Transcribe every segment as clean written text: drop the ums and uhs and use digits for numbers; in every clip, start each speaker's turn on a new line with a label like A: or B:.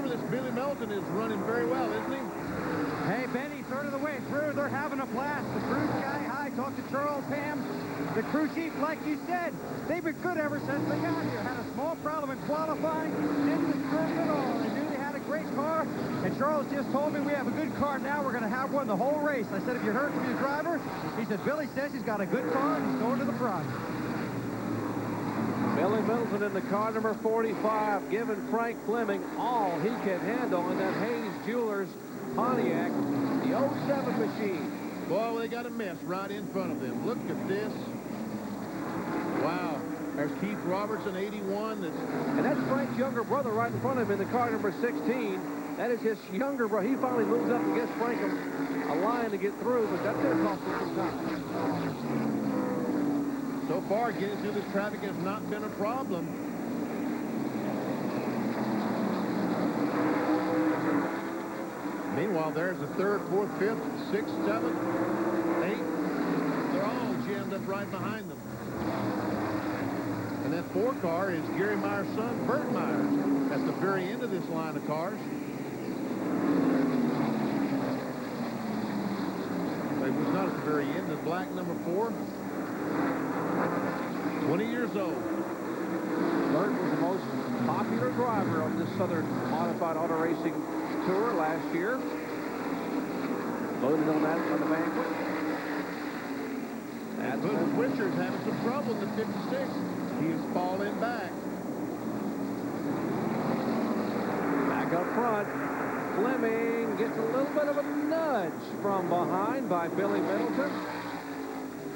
A: driver, this Billy Melton, is running very well, isn't he?
B: Hey, Benny, third of the way through. They're having a blast. The crew's sky high. Talked to Charles Ham. The crew chief, like you said, they've been good ever since they got here. Had a small problem in qualifying. Didn't disturb at all. They knew they had a great car. And Charles just told me we have a good car now. We're going to have one the whole race. I said, have you heard from your driver? He said, Billy says he's got a good car and he's going to the front.
C: Billy Middleton in the car number 45, giving Frank Fleming all he can handle in that Hayes Jewelers Pontiac, the 07 machine.
A: Boy, they got a mess right in front of them. Look at this. Wow. There's Keith Robertson, 81.
C: And that's Frank's younger brother right in front of him in the car number 16. That is his younger brother. He finally moves up and gets Frank a line to get through, but that's going to cost him some time.
A: So far, getting through this traffic has not been a problem. Meanwhile, there's the 3rd, 4th, 5th, 6th, 7th, 8th. They're all jammed up right behind them. And that 4 car is Gary Meyer's son, Bert Myers, at the very end of this line of cars. It was not at the very end. The black number 4. 20 years old.
C: Bert was the most popular driver on this Southern Modified Auto Racing Tour last year. Loaded on that on the banquet.
A: And Bud Witcher's having some trouble in the 56. He is falling back.
C: Back up front. Fleming gets a little bit of a nudge from behind by Billy Middleton.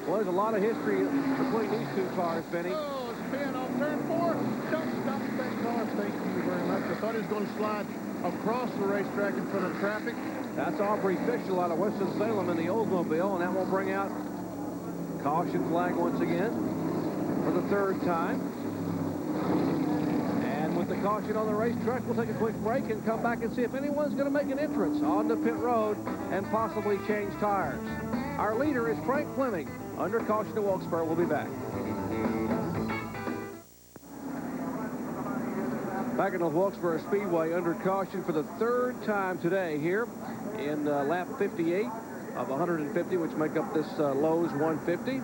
C: Well, there's a lot of history between these two cars, Benny.
A: Oh, it's been on turn 4. Don't stop that car. Thank you very much. I thought he was going to slide across the racetrack in front of traffic.
C: That's Aubrey Fischel out of Winston-Salem in the Oldsmobile, and that will bring out caution flag once again for the 3rd time. And with the caution on the racetrack, we'll take a quick break and come back and see if anyone's going to make an entrance on the pit road and possibly change tires. Our leader is Frank Fleming. Under caution to Wilkesboro. We'll be back. Back in the Wilkesboro Speedway under caution for the 3rd time today here in lap 58 of 150, which make up this Lowe's 150.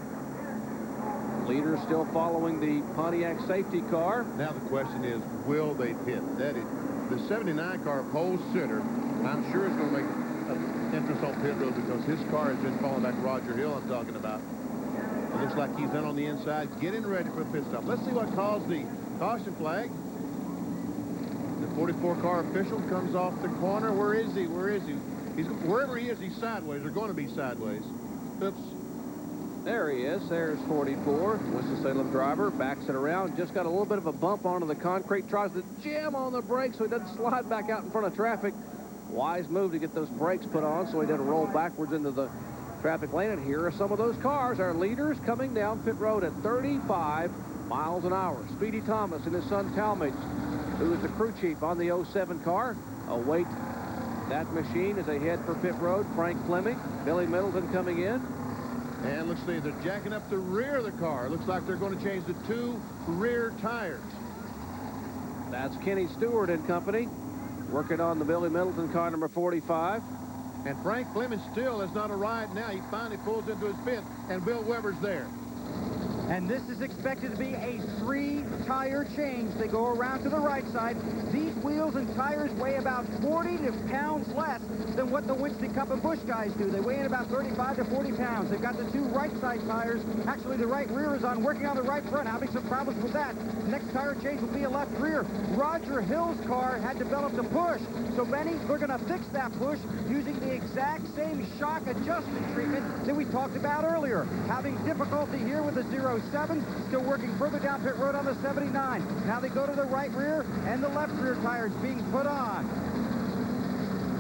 C: Leader still following the Pontiac safety car.
A: Now the question is, will they pit? That is, the 79 car pole sitter, I'm sure is going to make an entrance on pit road because his car has been falling back. Roger Hill I'm talking about. It looks like he's in on the inside, getting ready for the pit stop. Let's see what caused the caution flag. The 44 car official comes off the corner. Where is he? Where is he? He's wherever he is, he's sideways. They're going to be sideways. Oops.
C: There he is. There's 44. Winston-Salem driver backs it around. Just got a little bit of a bump onto the concrete. Tries to jam on the brakes so he doesn't slide back out in front of traffic. Wise move to get those brakes put on so he doesn't roll backwards into the traffic lane. And here are some of those cars. Our leaders coming down pit road at 35 miles an hour. Speedy Thomas and his son Talmadge, who is the crew chief on the 07 car, await that machine as they head for pit road. Frank Fleming, Billy Middleton coming in.
A: And let's see, they're jacking up the rear of the car. Looks like they're going to change the 2 rear tires.
C: That's Kenny Stewart and company working on the Billy Middleton car number 45.
A: And Frank Fleming still has not arrived now. He finally pulls into his pit, and Bill Weber's there.
B: And this is expected to be a 3-tire change. They go around to the right side. These wheels and tires weigh about 40 pounds less than what the Winston Cup and Busch guys do. They weigh in about 35 to 40 pounds. They've got the 2 right side tires. Actually, the right rear is on, working on the right front, having some problems with that. Next tire change will be a left rear. Roger Hill's car had developed a push. So, Benny, they're going to fix that push using the exact same shock adjustment treatment that we talked about earlier. Having difficulty here with the 07, still working further down pit road on the 79. Now they go to the right rear and the left rear tires being put on.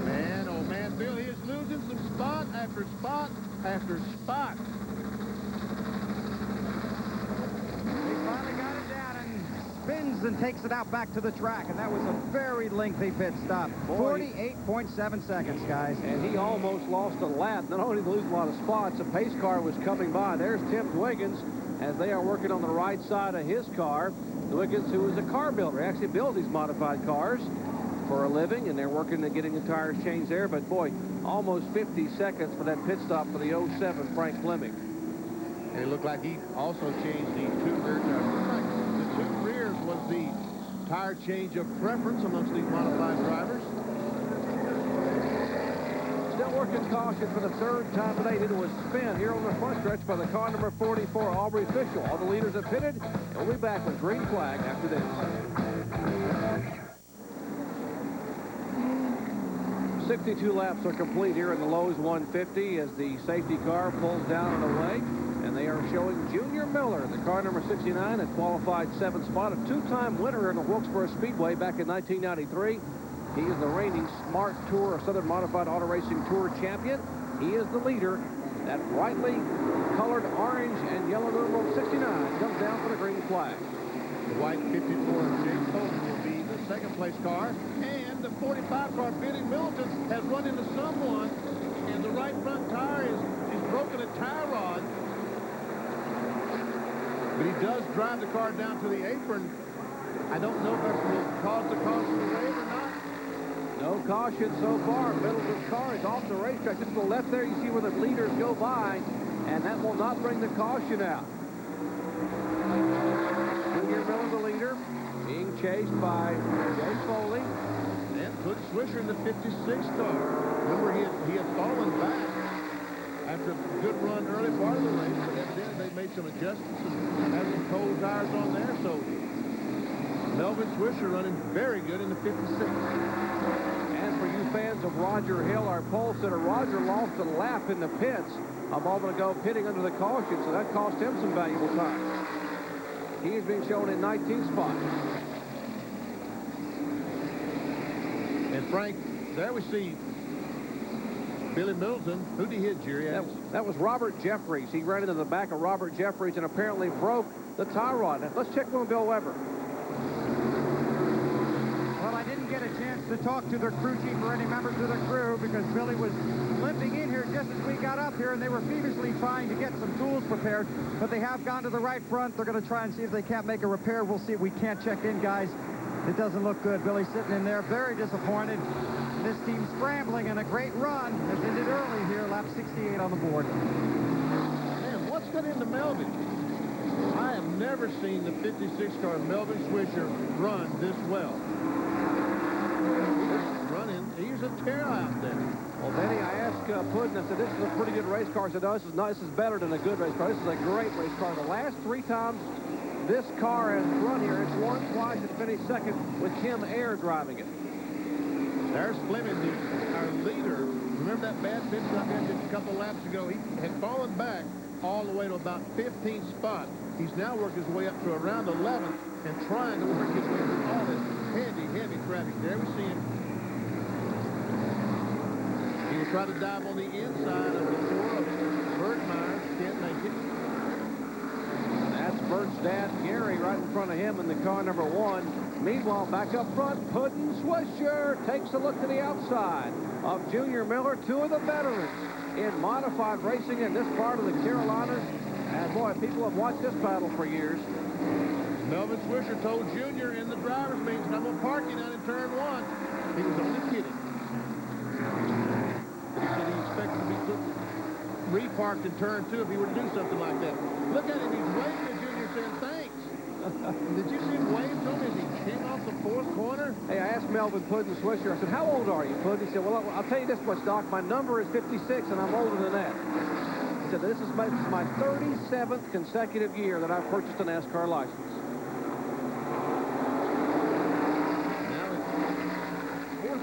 A: Man, oh man, Bill, he is losing some spot after spot after spot.
B: They finally got it down and spins and takes it out back to the track, and that was a very lengthy pit stop. 48.7 seconds, guys.
C: And he almost lost a lap. Not only did he lose a lot of spots, a pace car was coming by. There's Tim Dwiggins as they are working on the right side of his car. Dwiggins, who is a car builder, actually builds these modified cars. for a living, and they're working at getting the tires changed there. But, boy, almost 50 seconds for that pit stop for the 07 Frank Fleming.
A: And it looked like he also changed the 2 rear tires. It looked like the 2 rears was the tire change of preference amongst these modified drivers.
C: Still working caution for the 3rd time today. It was spin here on the front stretch by the car number 44, Aubrey Fischel. All the leaders have pitted, and we'll be back with green flag after this. 62 laps are complete here in the Lowe's 150 as the safety car pulls down and away. And they are showing Junior Miller, the car number 69, a qualified 7th spot, a 2-time winner in the Wilkesboro Speedway back in 1993. He is the reigning Smart Tour Southern Modified Auto Racing Tour champion. He is the leader. That brightly colored orange and yellow numeral 69 comes down for the green flag.
A: The white 54 James Holden will be the 2nd place car. And the 45 car, Billy Milton, has run into someone. And the right front tire is broken a tie rod. But he does drive the car down to the apron. I don't know if that's going to cause the caution to wave or not.
C: No caution so far. Middleton's car is off the racetrack. Just to the left there, you see where the leaders go by, and that will not bring the caution out. Junior Miller, the leader, being chased by Jay Foley.
A: And put Swisher in the 56 car. Remember, he had fallen back after a good run early part of the race, but then they made some adjustments and had some cold tires on there, so Melvin Swisher running very good in the 56.
C: And for you fans of Roger Hill, our pole sitter, Roger lost a lap in the pits a moment ago, pitting under the caution, so that cost him some valuable time. He is being shown in 19th spot.
A: And Frank, there we see Billy Middleton. Who did he hit, Jerry?
C: That was Robert Jeffries. He ran into the back of Robert Jeffries and apparently broke the tie rod. Now, let's check with Bill Weber.
B: Well, I didn't get a chance to talk to the crew chief or any members of the crew because Billy was limping in here just as we got up here, and they were feverishly trying to get some tools prepared, but they have gone to the right front. They're going to try and see if they can't make a repair. We'll see if we can't check in, guys. It doesn't look good. Billy's sitting in there, very disappointed. This team scrambling, and a great run has ended early here, lap 68 on the board.
A: Man, what's got into Melvin? I have never seen the 56 car Melvin Swisher run this well. He's a tear out there.
C: Well, Benny, I asked Puddin, I said, this is a pretty good race car. I said, no, this is better than a good race car. This is a great race car. The last 3 times this car has run here, it's won twice and finished 2nd with Tim Ayer driving it.
A: There's Fleming, our leader. Remember that bad pit stop he had just a couple laps ago? He had fallen back all the way to about 15th spot. He's now worked his way up to around 11th and trying to work his way through all this heavy traffic. There we see him. He will try to dive on the inside of the door of Bergmeyer. Can't make it.
C: That's Bert's dad, Gary, right in front of him in the car number 1. Meanwhile, back up front, Puddin Swisher takes a look to the outside of Junior Miller, 2 of the veterans in modified racing in this part of the Carolinas. And boy, people have watched this battle for years.
A: Melvin Swisher told Junior in the driver's meeting, I'm going to park you down in turn 1. He was only kidding. He said he expected to be reparked in turn 2 if he were to do something like that. Look at him, he's waving at Junior saying thanks. Did you see him wave to him as he came off the 4th corner?
C: Hey, I asked Melvin Puddin Swisher, I said, how old are you, Puddin? He said, well, I'll tell you this much, Doc, my number is 56 and I'm older than that. He said, this is my 37th consecutive year that I've purchased a NASCAR license.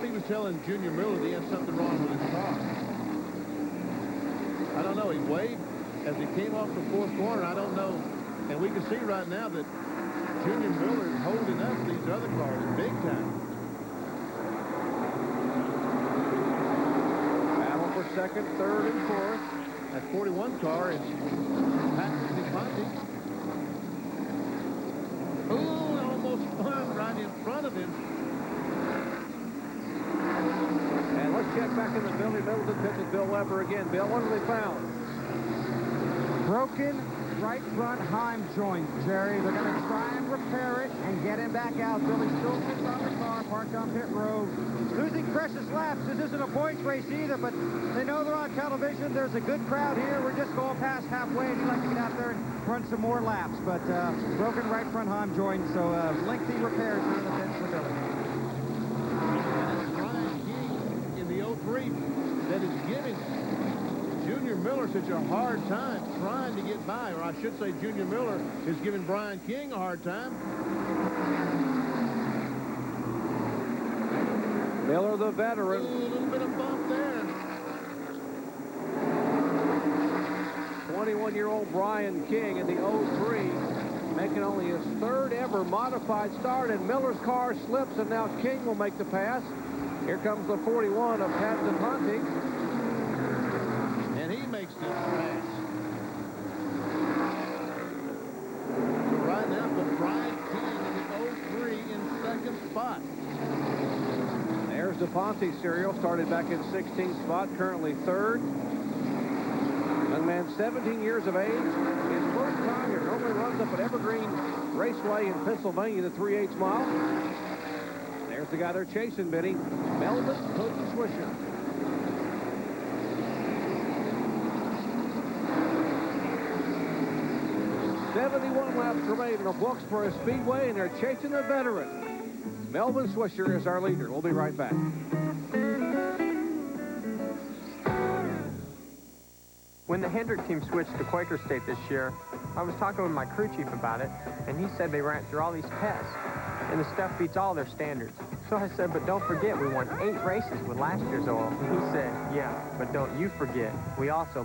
A: He was telling Junior Miller he had something wrong with his car. I don't know. He waved as he came off the 4th corner. I don't know. And we can see right now that Junior Miller is holding up these other cars big time.
C: Battle for 2nd, 3rd, and 4th.
A: That 41 car is Patrick DePonte. Ooh, almost spun right in front of him.
C: And let's check back in the Billy Middleton pit with Bill Weber again. Bill, what have they found?
B: Broken right front Heim joint, Jerry. They're going to try and repair it and get him back out. Billy still sits on the car, parked on pit road. Losing precious laps. This isn't a points race either, but they know they're on television. There's a good crowd here. We're just going past halfway, and he'd like to get out there and run some more laps. But broken right front Heim joint, so lengthy repairs here in the pits for Billy.
A: Brian King in the 03 that is giving Junior Miller such a hard time trying to get by, or I should say Junior Miller is giving Brian King a hard time.
C: Miller, the veteran.
A: Ooh, a little bit of bump there.
C: 21-year-old Brian King in the 03, making only his third ever modified start, and Miller's car slips, and now King will make the pass. Here comes the 41 of Pat DePonte.
A: And he makes this pass. So right now, but Brian King in the 03 in second spot.
C: There's DePonte's serial, started back in 16th spot, currently third. Young man, 17 years of age. His first time here. Normally runs up at Evergreen Raceway in Pennsylvania, the 3/8 mile. There's the guy they're chasing, Benny. Melvin Hood Swisher. "71 laps remain on Wilkesboro Speedway, and they're chasing a veteran. Melvin Swisher is our leader. We'll be right back."
D: When the Hendrick team switched to Quaker State this year, I was talking with my crew chief about it, and he said they ran through all these tests, and the stuff beats all their standards. So I said, but don't forget, we won 8 races with last year's oil. And he said, yeah, but don't you forget, we also